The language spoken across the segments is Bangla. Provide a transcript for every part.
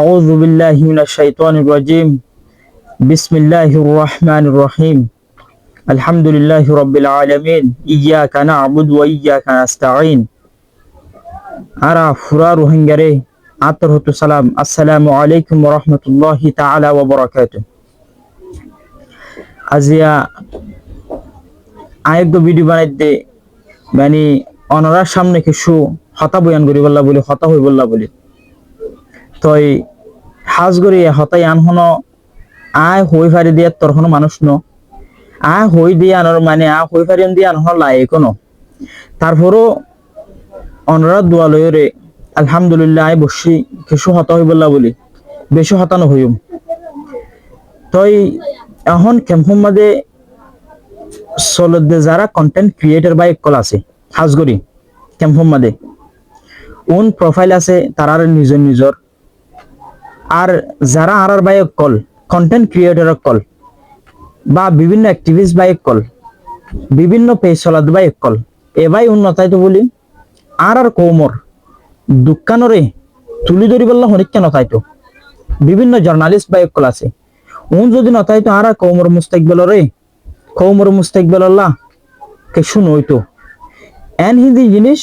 أعوذ بالله من الشيطان الرجيم. بسم الله الرحمن الرحيم. الحمد لله رب العالمين. إياك نعبد وإياك نستعين. أرى فرار هنجري أطرحت السلام. السلام عليكم ورحمة الله تعالى وبركاته. আজিয়া আরেকটা ভিডিও বানাইতে মানে অনারার সামনে কিছু হতা বয়ান করি বললা বলি হতা হই বললা বলি তই হাজ করি হতাই আনহন আয় হই ফারি দিয়ে তোর কোনো মানুষ ন আয় হই দিয়ে আনর মানে আ হই ফারি দিয়ে আনহন লাই কোনো তারপরও অনারার দোয়া লইরে আলহামদুলিল্লাহ আয় বসি কিছু হতা হই বললা বলি বেশি হতানো হইম তই এখন ক্যাম্পম মাঝে সলদে যারা কন্টেন্ট ক্রিয়েটর বা একল আছে হাজ করি ক্যাম্পম মাঝে ওন প্রোফাইল আছে তারার নিজের নিজর আর যারা আর বাই কল কন্টেন্ট ক্রিয়েটর কল বা বিভিন্ন অ্যাক্টিভিস্ট বাই কল বিভিন্ন পেজ চলাদ বাই কল এবাই উন্নতাই তো বলি আর কৌমর দোকানরে তুলি ধরি বললা হনিক নতাইতো বিভিন্ন জার্নালিস্ট বাই কল আছে উন যদি নতাইতো আর কৌমর মুস্তাকবিল আল্লাহ কে শুনইতো এন হিন্দি জিনিস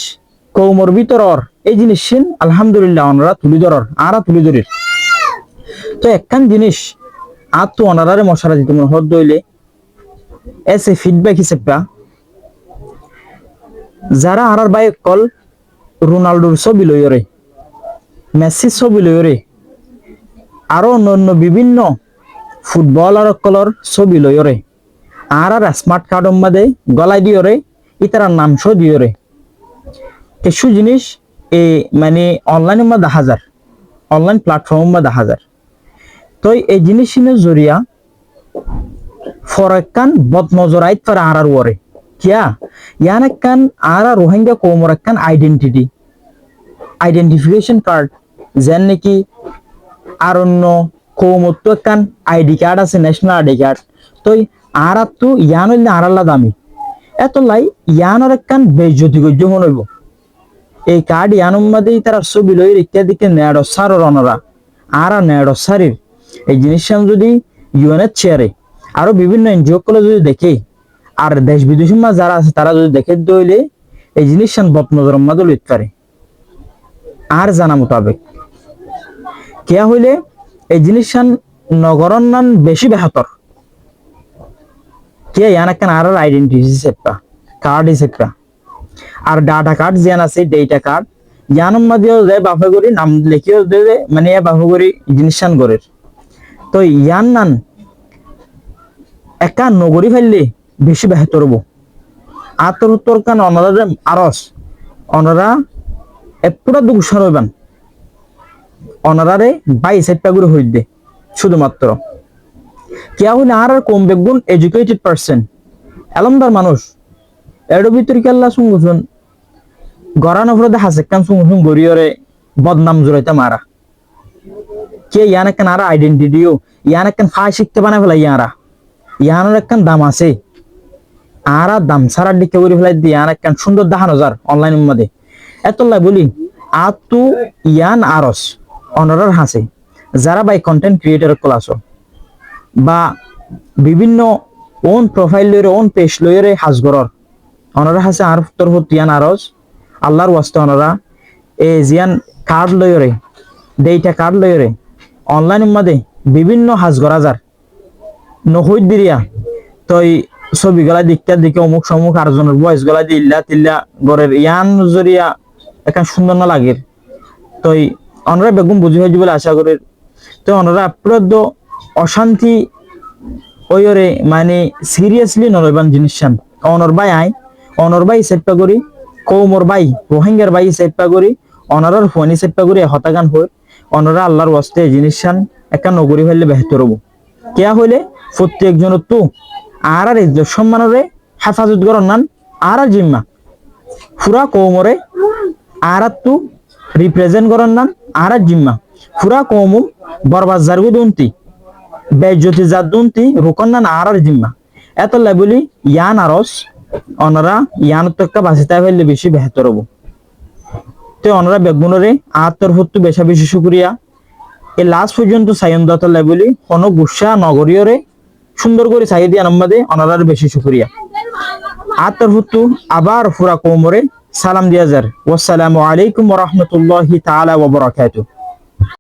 কৌমর ভিতর এই জিনিস আলহামদুলিল্লাহ ওনারা তুলি ধরার আরা তুলি ধরির তো একখান জিনিস আর তো অনারারে মশারা দিতে মনে হদ দইলে এসে ফিডব্যাক হিসেবে যারা আর বাই কল রোনাল্ডোর ছবি লইরে মেসির ছবি লইরে আরো অন্য বিভিন্ন ফুটবলার কলর ছবি লইরে আর স্মার্ট কার্ড মধ্যে গলায় দিয়রে ইতারার নাম শো দিয়রে কিছু জিনিস এই মানে অনলাইনের মধ্যে হাজার অনলাইন প্ল্যাটফর্ম মধ্যে হাজার তো এই জিনিসের জরিয়া ফরকান বদনজরাইত পারে আর ওরে কিয়া ইয়ান একখান আর রোহিঙ্গা কৌমর একখান আইডেন্টিফিকেশন কার্ড যেন নাকি আর অন্য কৌমর তো একখান আইডি কার্ড আছে ন্যাশনাল আইডি কার্ড তো আর তো ইয়ান হইলে আর আল্লাহ দামি এত লাই ইয়ানোর একখান বেজ্জতি গজ্য মনে হইব এই কার্ড ইয়ানোর মধ্যে তারা ছবি লই রেখে দিকে নেড় সারর অনরা আর নেড় সারির এই জিনিসটা যদি ইউএনএর চেয়ারে আরো বিভিন্ন এনজিও গুলো যদি দেখে আর দেশ বিদেশের মা যারা আছে তারা যদি দেখে দইলে এই জিনিসটা বদনজর মধ্যে লইতে পারে আর জানা মোতাবেক কেয়া হইলে এই জিনিসটা নগরন নান বেশি বেহাতর কে ইয়ান একখান আর আইডেন্টিটি হিসেবটা কার্ড হিসেবটা আর ডাটা কার্ড যেন আছে ডেটা কার্ড ইয়ানোর মধ্যেও যায় বাফে করি নাম লিখিও দেবে মানে বাফে করি জিনিসটান গড়ের তো ইয়ান নান একা নগরী ফেললে বেশি বেহতর হবো আত্মহত্তর কান অনারা আরস অনারা এপুরা দুগুসার হইবান অনারারে 22 করে হই দে শুধুমাত্র কেয়া হইলে আর কম বেগুন এডুকেটেড পার্সন এলমদার মানুষ এর ভিতরে কেল্লা শুনগুছুন গরান অপরাধে হাসেকান শুনগুছুন গরিয়রে বদনাম জুড়াইতে মারা কে ইয়ান একখান আর আইডেন্টিটিও ইয়ান একখান ফাই শিখতে বানায় ফেলাই ইয়ানোর একখান দাম আছে আর দাম সারা দিকে করে ফেলাই দিয়ে ইয়ান একখান সুন্দর দেখানো যার অনলাইনের মধ্যে এতলাই বলি আর তো ইয়ান আরস অনারার হাসে যারা বাই কন্টেন্ট ক্রিয়েটর ক্লাস বা বিভিন্ন ওন প্রোফাইল লইরে ওন পেজ লইরে হাজগরর অনারা হাসে আর তোর ইয়ান আরস আল্লাহর ওয়াস্তে অনারা এ জিয়ান কার্ড লইরে ডেটা কার্ড লইরে অনলাইনের মধ্যে বিভিন্ন হাজগরা যার নহই দিরিয়া তই ছবি গলা দিকে অমুক সমুক আরজনের বয়স গলা দিল্লা তিল্লা গরের ইয়ান জরিয়া এখন সুন্দর না লাগে তই অনরা বেগুন বুঝি হয়ে বলে আশা করি তো অনরা প্রদ অশান্তি ওইরে মানে সিরিয়াসলি নরবান জিনিস অনর বাই সেটপা করি কৌমর বাই রোহিঙ্গার বাই সেটপা করি অনারার ফোনি সেটপা করি হতাগান হই অনরা আল্লাহর ওয়াস্তে জিনিস একটা নগরী হইলে বেহতর হবো কেয়া হইলে প্রত্যেকজনের তো আর ইজ্জত সম্মানরে হেফাজত করার নান আর জিম্মা পুরা কৌমরে আর তো রিপ্রেজেন্ট করার নান আর জিম্মা পুরা কৌম বরবাদ জারগু দুনতি বেজ্জতি জাত দুনতি রোকন নান আর জিম্মা এত লাই বলি ইয়ান আরস অনরা ইয়ান তো বাঁচিতে ফেললে বেশি বেহতর হবো তো অনরা বেগুনরে আত্মর হত্যু বেশা বেশি শুক্রিয়া এই লাস্ট পর্যন্ত সায়ন দতলা বলি কোন গুসা নগরীয়রে সুন্দর করে চাই দিয়ে আমাদের অনারার বেশি শুকরিয়া আত্মার হুতু আবার ফুরা কোমরে সালাম দিয়া যার ওয়াসসালামু আলাইকুম ওয়া রাহমাতুল্লাহি তাআলা ওয়া বারাকাতুহু।